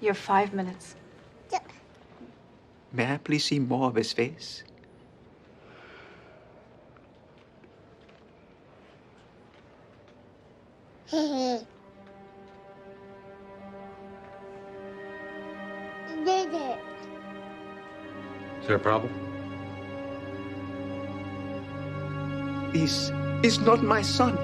You have 5 minutes. May I please see more of his face? Is there a problem? He's not my son.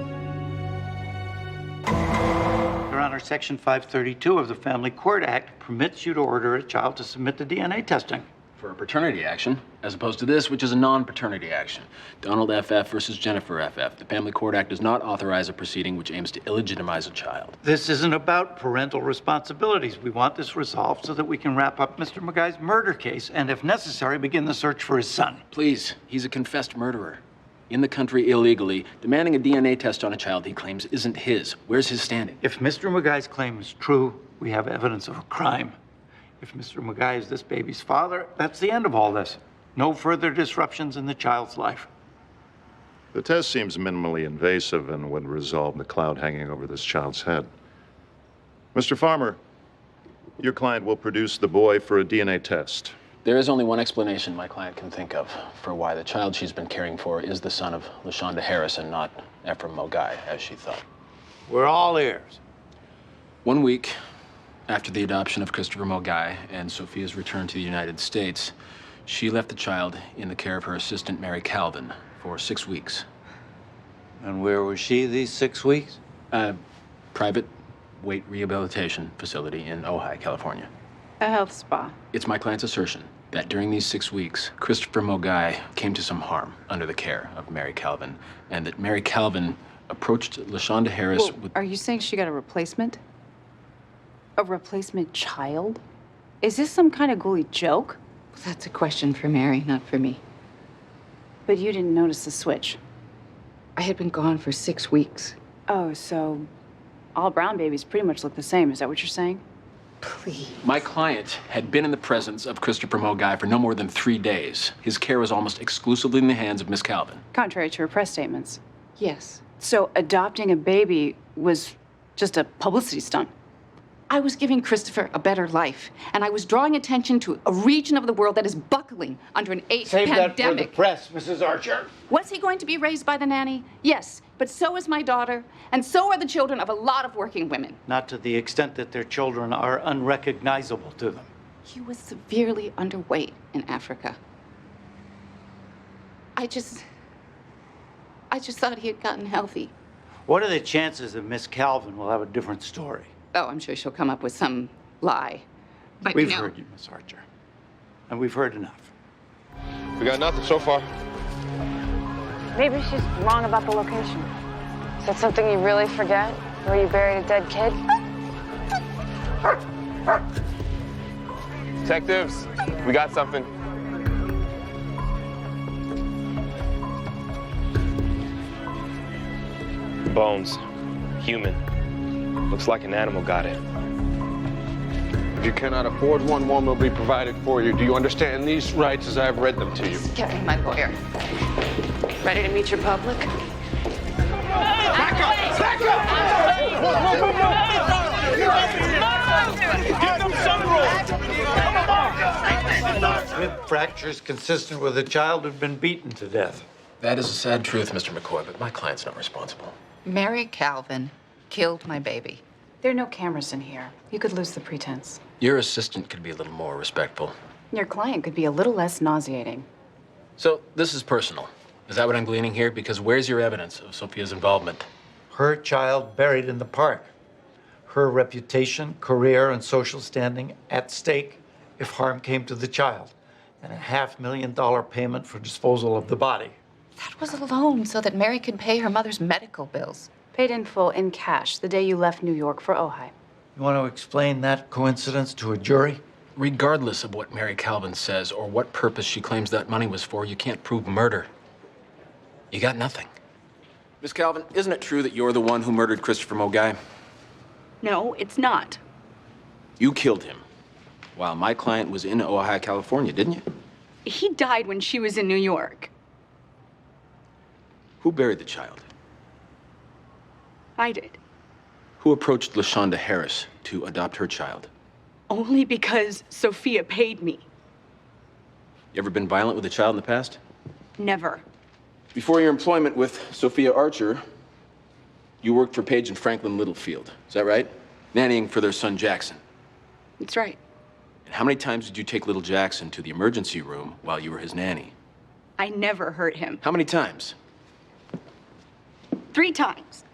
Your Honor, Section 532 of the Family Court Act permits you to order a child to submit to DNA testing. For a paternity action, as opposed to this, which is a non-paternity action. Donald FF versus Jennifer FF. The Family Court Act does not authorize a proceeding which aims to illegitimize a child. This isn't about parental responsibilities. We want this resolved so that we can wrap up Mr. McGuy's murder case and, if necessary, begin the search for his son. Please, he's a confessed murderer. In the country illegally, demanding a DNA test on a child he claims isn't his. Where's his standing? If Mr. McGuy's claim is true, we have evidence of a crime. If Mr. McGuy is this baby's father, that's the end of all this. No further disruptions in the child's life. The test seems minimally invasive and would resolve the cloud hanging over this child's head. Mr. Farmer, your client will produce the boy for a DNA test. There is only one explanation my client can think of for why the child she's been caring for is the son of LaShonda Harris and not Ephraim Mogai, as she thought. We're all ears. 1 week after the adoption of Christopher Mogai and Sophia's return to the United States, she left the child in the care of her assistant, Mary Calvin, for 6 weeks. And where was she these 6 weeks? Private weight rehabilitation facility in Ojai, California. A health spa. It's my client's assertion that during these 6 weeks, Christopher Mogai came to some harm under the care of Mary Calvin, and that Mary Calvin approached LaShonda Harris with... Are you saying she got a replacement? A replacement child? Is this some kind of ghouly joke? That's a question for Mary, not for me. But you didn't notice the switch. I had been gone for 6 weeks. Oh, so all brown babies pretty much look the same. Is that what you're saying? Please. My client had been in the presence of Christopher Mogai for no more than 3 days. His care was almost exclusively in the hands of Miss Calvin. Contrary to her press statements. Yes. So adopting a baby was just a publicity stunt. I was giving Christopher a better life, and I was drawing attention to a region of the world that is buckling under an AIDS Save pandemic. that for the press, Mrs. Archer. Was he going to be raised by the nanny? Yes, but so is my daughter, and so are the children of a lot of working women. Not to the extent that their children are unrecognizable to them. He was severely underweight in Africa. I just thought he had gotten healthy. What are the chances that Miss Calvin will have a different story? Oh, I'm sure she'll come up with some lie. But We've no. heard you, Miss Archer. And we've heard enough. We got nothing so far. Maybe she's wrong about the location. Is that something you really forget? Where you buried a dead kid? Detectives, we got something. Bones. Human. Looks like an animal got it. If you cannot afford one will be provided for you. Do you understand these rights as I have read them to you? Just get me my lawyer. Ready to meet your public? Back up! Back up! Give them some room! Rib fractures consistent with a child who'd been beaten to death. That is a sad truth, Mr. McCoy, but my client's not responsible. Mary Calvin killed my baby. There are no cameras in here. You could lose the pretense. Your assistant could be a little more respectful. Your client could be a little less nauseating. So, this is personal. Is that what I'm gleaning here? Because where's your evidence of Sophia's involvement? Her child buried in the park. Her reputation, career, and social standing at stake if harm came to the child. And a $500,000 payment for disposal of the body. That was a loan so that Mary could pay her mother's medical bills. Paid in full in cash the day you left New York for Ojai. You want to explain that coincidence to a jury? Regardless of what Mary Calvin says or what purpose she claims that money was for, you can't prove murder. You got nothing. Miss Calvin, isn't it true that you're the one who murdered Christopher Mogai? No, it's not. You killed him while my client was in Ojai, California, didn't you? He died when she was in New York. Who buried the child? I did. Who approached LaShonda Harris to adopt her child? only because Sophia paid me. You ever been violent with a child in the past? Never. Before your employment with Sophia Archer, you worked for Paige and Franklin Littlefield. Is that right? Nannying for their son Jackson. That's right. And how many times did you take little Jackson to the emergency room while you were his nanny? I never hurt him. How many times? 3 times.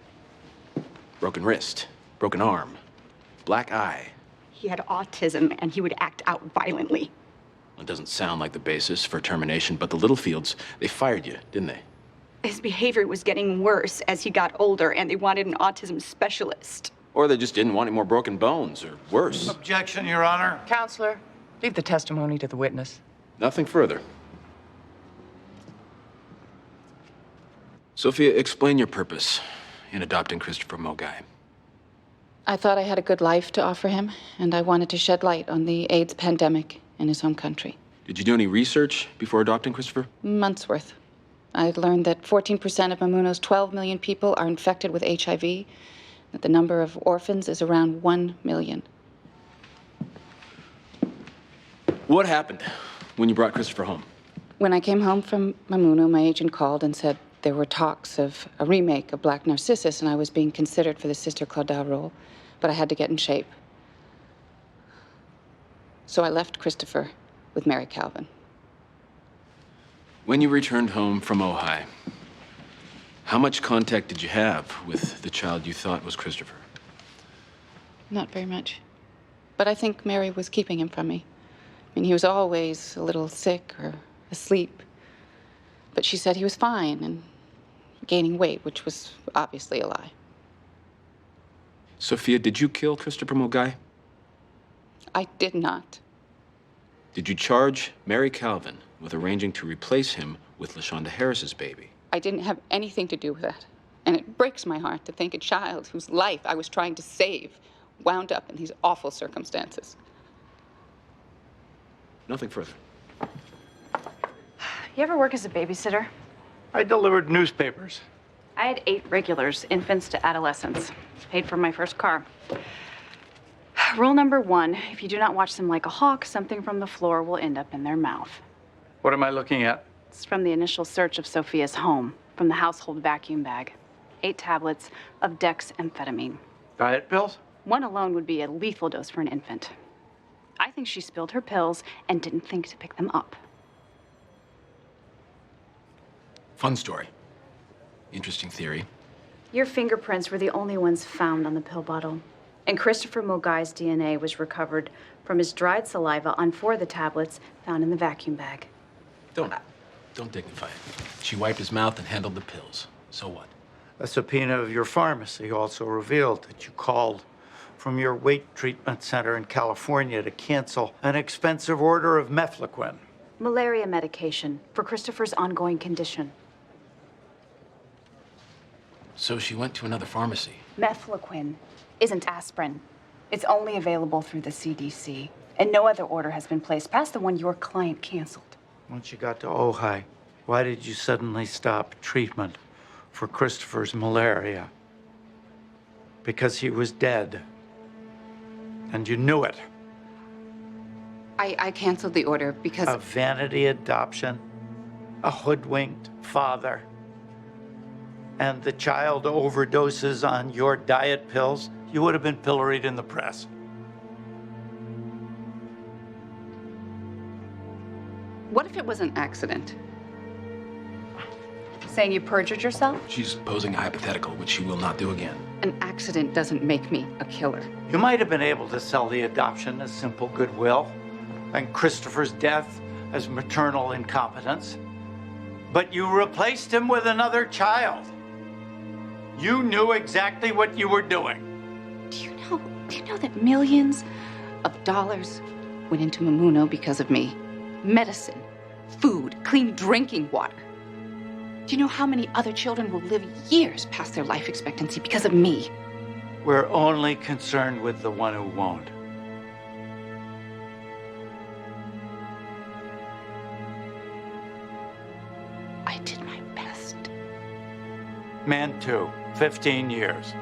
Broken wrist, broken arm, black eye. He had autism and he would act out violently. It doesn't sound like the basis for termination, but the Littlefields, they fired you, didn't they? His behavior was getting worse as he got older, and they wanted an autism specialist. Or they just didn't want any more broken bones, or worse. Objection, Your Honor. Counselor, leave the testimony to the witness. Nothing further. Sophia, explain your purpose in adopting Christopher Mogai. I thought I had a good life to offer him, and I wanted to shed light on the AIDS pandemic in his home country. Did you do any research before adopting Christopher? Months worth. I learned that 14% of Mamuno's 12 million people are infected with HIV, that the number of orphans is around 1 million. What happened when you brought Christopher home? When I came home from Mamuno, my agent called and said there were talks of a remake of Black Narcissus, and I was being considered for the Sister Claudel role, but I had to get in shape. So I left Christopher with Mary Calvin. When you returned home from Ojai, how much contact did you have with the child you thought was Christopher? Not very much. But I think Mary was keeping him from me. I mean, he was always a little sick or asleep. But she said he was fine and gaining weight, which was obviously a lie. Sophia, did you kill Christopher Mogai? I did not. Did you charge Mary Calvin with arranging to replace him with LaShonda Harris's baby? I didn't have anything to do with that. And it breaks my heart to think a child whose life I was trying to save wound up in these awful circumstances. Nothing further. You ever work as a babysitter? I delivered newspapers. I had 8 regulars, infants to adolescents. Paid for my first car. Rule number 1, if you do not watch them like a hawk, something from the floor will end up in their mouth. What am I looking at? It's from the initial search of Sophia's home, from the household vacuum bag. 8 tablets of dexamphetamine. Diet pills? 1 alone would be a lethal dose for an infant. I think she spilled her pills and didn't think to pick them up. Fun story. Interesting theory. Your fingerprints were the only ones found on the pill bottle. And Christopher Mogai's DNA was recovered from his dried saliva on 4 of the tablets found in the vacuum bag. Don't dignify it. She wiped his mouth and handled the pills. So what? A subpoena of your pharmacy also revealed that you called from your weight treatment center in California to cancel an expensive order of mefloquine. Malaria medication for Christopher's ongoing condition. So she went to another pharmacy. Mefloquine isn't aspirin. It's only available through the CDC, and no other order has been placed past the one your client canceled. Once you got to Ojai, why did you suddenly stop treatment for Christopher's malaria? Because he was dead. And you knew it. I canceled the order because... A vanity adoption, a hoodwinked father, and the child overdoses on your diet pills, you would have been pilloried in the press. What if it was an accident? Saying you perjured yourself? She's posing a hypothetical, which she will not do again. An accident doesn't make me a killer. You might have been able to sell the adoption as simple goodwill and Christopher's death as maternal incompetence, but you replaced him with another child. You knew exactly what you were doing. Do you know that millions of dollars went into Mamuno because of me? Medicine, food, clean drinking water. Do you know how many other children will live years past their life expectancy because of me? We're only concerned with the one who won't. I did my best. Man, too. 15 years.